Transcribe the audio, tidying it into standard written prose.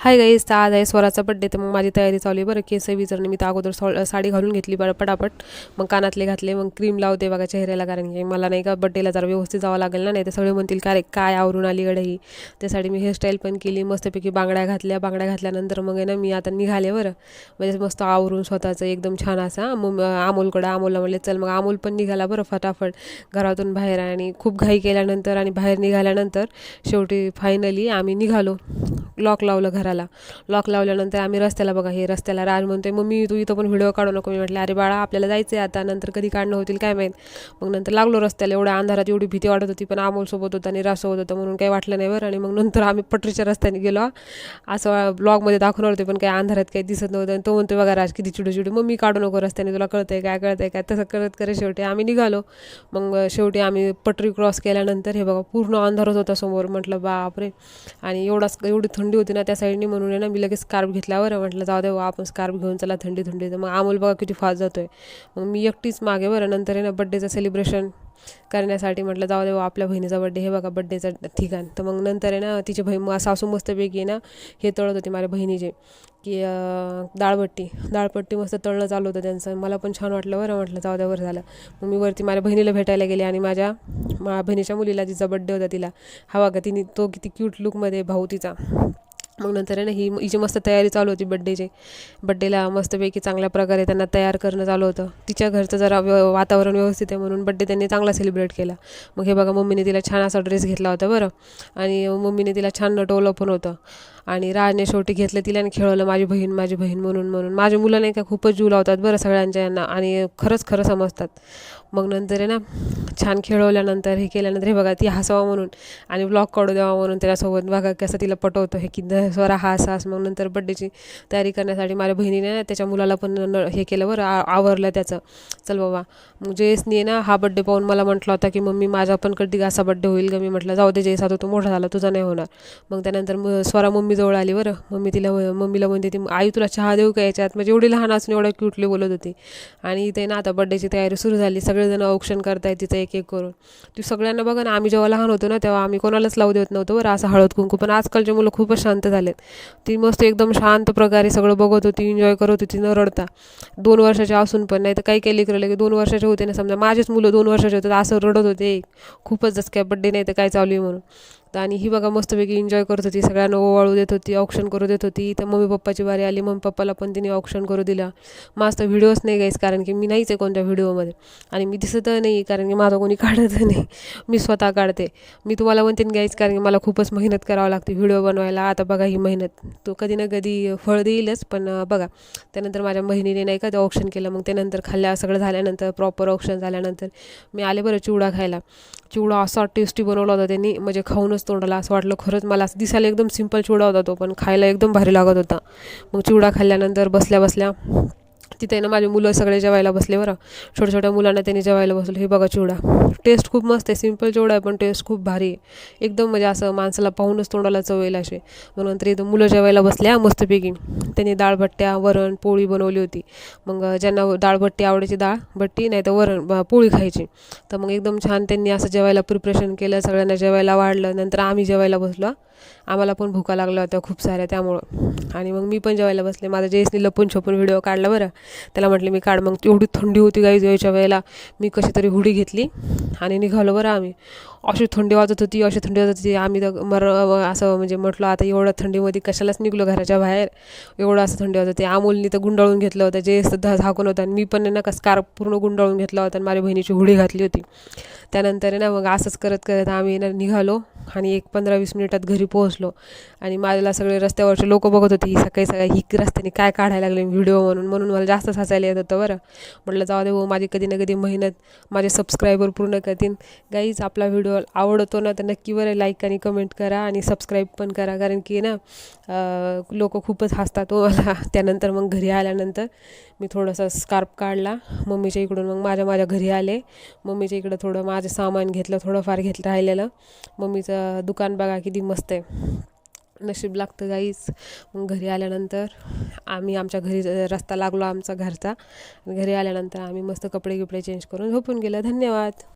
Hi guys, तर आज आहे स्वराचा बड्डे. तर मग माझी तयारी चालू आहे बरं. केस विचारणे मी तर अगोदर साडी घालून घेतली बरं पटापट. मग कानातले घातले, मग क्रीम लावते बघा चेहऱ्याला, कारण की मला नाही का बड्डेला जरा व्यवस्थित जावं लागेल ना, नाही तर सगळे म्हणतील काय रे काय आवरून आली गड्या ही. त्यासाठी मी हेअरस्टाईल पण केली, मस्तपैकी बांगड्या घातल्या. बांगड्या घातल्यानंतर मग आहे ना मी आता निघाले बरं. म्हणजे मस्त आवरून स्वतःचं एकदम छान असा. मग अमोलला म्हणले चल, मग अमोल पण निघाला बरं फटाफट घरातून बाहेर. आणि खूप घाई केल्यानंतर आणि बाहेर निघाल्यानंतर शेवटी फायनली आम्ही निघालो. लॉक लावलं घराला. लॉक लावल्यानंतर आम्ही रस्त्याला बघा, हे रस्त्याला राज म्हणतोय मम्मी तू इथं पण व्हिडिओ काढू नको. मी म्हटलं अरे बाळा आपल्याला जायचं आहे आता, नंतर कधी काढणं होतील काय माहीत. मग नंतर लागलो रस्त्याला. एवढ्या अंधारात एवढी भीती वाटत होती, पण अमोलसोबत होता आणि राजसोबत होतं म्हणून काही वाटलं नाही बरं. आणि मग नंतर आम्ही पटरीच्या रस्त्याने गेलो. असं ब्लॉगमध्ये दाखवणार होते, पण काही अंधारात काही दिसत नव्हतं. आणि तो म्हणतो बघा राज किती चिडू मम्मी काढू नको रस्त्याने, तुला कळतंय काय तसं करत शेवटी आम्ही निघालो. मग शेवटी आम्ही पटरी क्रॉस केल्यानंतर हे बघा पूर्ण अंधारच होता समोर. म्हटलं बापरे. आणि एवढी थंडी होती ना त्या साईडनी, म्हणून आहे ना मी लगेच स्कार्फ घेतल्यावर म्हटलं जाऊ दे आपण स्कार्फ घेऊन चला, थंडी. तर मग अमोल बघा किती फास्ट जातोय. मग मी एकटीच मागे बरं. नंतर आहे ना बड्डेचं सेलिब्रेशन करण्यासाठी म्हटलं जाऊ दे आपल्या बहिणीचा बड्डे, हे बघा बड्डेचं ठिकाण. तर मग नंतर आहे ना तिची बहीण सासू मस्तपैकी आहे ना हे तळत होती माझ्या बहिणीचे, की डाळपट्टी मस्त तळणं चालू होतं त्यांचं. मला पण छान वाटलं बरं. म्हटलं जाऊ द्या बरं झालं. मग मी वरती माझ्या बहिणीला भेटायला गेले आणि माझ्या बहिणीच्या मुलीला जिचा बड्डे होता तिला हवा का तिने तो किती क्यूट लुकमध्ये भाऊ तिचा. मग नंतर आहे ना हिची मस्त तयारी चालू होती बड्डेला मस्तपैकी चांगल्या प्रकारे त्यांना तयार करणं चालू होतं. तिच्या घरचं जरा वातावरण व्यवस्थित आहे म्हणून बड्डे त्यांनी चांगला सेलिब्रेट केला. मग हे बघा मम्मीने तिला छान असा ड्रेस घेतला होता बरं. आणि मम्मीने तिला छान नटवलं पण होतं. आणि राजने शेवटी घेतलं तिला आणि खेळवलं माझी बहीण म्हणून. माझी मुलं नाही का खूपच जीव लावतात बरं सगळ्यांच्या यांना, आणि खरं समजतात. मग नंतर आहे ना छान खेळवल्यानंतर हे केल्यानंतर हे बघा ती हसावं म्हणून आणि ब्लॉग काढू द्यावा म्हणून त्याच्यासोबत बघा कसं तिला पटवतो हे की स्वरा हास. मग नंतर बड्डेची तयारी करण्यासाठी माझ्या बहिणीने त्याच्या मुलाला पण हे केलं बरं, आवरलं त्याचं. चल बाबा. मग जयेशने ना हा बड्डे पाहून मला म्हटला होता की मम्मी माझा पण कधी असा बड्डे होईल का. मी म्हटलं जाऊ दे जयेश, आता तू मोठा झाला तुझा नाही होणार. मग त्यानंतर स्वरा मम्मीजवळ आली बरं. मम्मीला म्हणते ती आई तुला चहा देऊ का याच्यात. म्हणजे एवढी लहान असून एवढं क्यूटली बोलत होती. आणि इथे ना आता बड्डेची तयारी सुरू झाली. सगळेजण औक्षण करतायत तिचं एक करून. ती सगळ्यांना बघा ना, आम्ही जेव्हा लहान होतो ना तेव्हा आम्ही कोणालाच लावू देत नव्हतो बरं असं हळद कुंकू, पण आजकालचे मुलं खूपच शांत झालेत. ती मस्त एकदम शांत प्रकारे सगळं बघत होती, एन्जॉय करत होती न रडता. 2 वर्षाचे असून पण. नाही तर काही लेकरं की 2 वर्षाचे होते ना, समजा माझेच मुलं 2 वर्षाचे होते असं रडत होते खूपच, जसं काय बड्डे नाही तर काय चालू आहे म्हणून. आणि ही बघा मस्तपैकी एन्जॉय करत होती, सगळ्यांना ओवाळू देत होती, औक्षण करू देत होती. तर मम्मी पप्पाची वारी आली, मम्मी पप्पाला पण तिने औक्षण करू दिला. मस्त व्हिडिओज नाही गाईस, कारण की मी नाहीच आहे कोणत्या व्हिडिओमध्ये आणि मी दिसत नाही, कारण की माझं कोणी काढत नाही, मी स्वतः काढते. मी तुम्हाला म्हणते गाईस, कारण की मला खूपच मेहनत करावं लागते व्हिडिओ बनवायला. आता बघा ही मेहनत तो कधी ना कधी फळ देईलच. पण बघा त्यानंतर माझ्या बहिणीने नाही का ते औक्षण केलं. मग त्यानंतर सगळं झाल्यानंतर प्रॉपर औक्षण झाल्यानंतर मी आले बरं चिवडा खायला. चिवडा असा टेस्टी बनवला होता त्यांनी, म्हणजे खाऊनच तोंडाला असं वाटलं खरंच. मला असं दिसायला एकदम सिंपल चिवडा होता तो, पण खायला एकदम भारी लागत होता. मग चिवडा खाल्ल्यानंतर बसल्या तिथे ना माझे मुलं सगळे जेवायला बसले बरं. छोट्या मुलांना त्यांनी जेवायला बसलं. हे बघा चिवडा टेस्ट खूप मस्त आहे, सिंपल चिवडा आहे पण टेस्ट खूप भारी आहे एकदम. म्हणजे असं माणसाला पाहूनच तोंडाला चव येईल असे. मग नंतर इथं मुलं जेवायला बसल्या मस्तपैकी. त्यांनी डाळभट्ट्या वरण पोळी बनवली होती. मग ज्यांना डाळभट्टी आवडायची डाळभट्टी, नाही तर वरण पोळी खायची. तर मग एकदम छान त्यांनी असं जेवायला प्रिपरेशन केलं, सगळ्यांना जेवायला वाढलं. नंतर आम्ही जेवायला बसलो. आम्हाला पण भुका लागल्या होत्या खूप साऱ्या त्यामुळं. आणि मग मी पण जेवायला बसले. माझा जयेशने लपून छपून व्हिडिओ काढला बरं. त्याला म्हटले मी काढ. मग एवढी थंडी होती गाईज यायच्या वेळेला. मी कशी तरी हुडी घेतली आणि निघालो बरं आम्ही. अशी थंडी वाजत होती आम्ही तर असं म्हणजे म्हटलं आता एवढ्या थंडीमध्ये कशालाच निघलो घराच्या बाहेर. एवढं असं थंडी वाजत होती. अमोलनी तर गुंडाळून घेतलं होतं, जयेश तर झाकून होता, आणि मी पण ना का स्कार्फ पूर्ण गुंडाळून घेतला होता आणि माझ्या बहिणीची हुडी घातली होती. त्यानंतर ना मग असंच करत आम्ही ना निघालो आणि 15-20 मिनिटात घरी पोहोचलो. आणि माझ्याला सगळे रस्त्यावरचे लोक बघत होती, सकाळी ही रस्त्याने काय काढायला लागले व्हिडिओ म्हणून मला जास्त हसायला येत होतं बरं. म्हटलं जाऊ दे माझी कधी ना कधी मेहनत माझे सबस्क्रायबर पूर्ण करतील. गाईज आपला व्हिडिओ आवडतो ना तर नक्की बरं लाईक आणि कमेंट करा आणि सबस्क्राईब पण करा, कारण की ना लोक खूपच हसतात मला. त्यानंतर मग घरी आल्यानंतर मी थोडंसं स्कार्फ काढला मम्मीच्या इकडून. मग माझ्या घरी आले. मम्मीच्या इकडं थोडं माझं सामान घेतलं, थोडंफार राहिलेलं. मम्मीचं दुकान बघा किती मस्त आहे, नशीब लागतं गाईच. मग घरी आल्यानंतर आम्ही आमच्या घरी रस्ता लागलो आमचा घरचा. घरी आल्यानंतर आम्ही मस्त कपडे चेंज करून झोपून गेलो. धन्यवाद.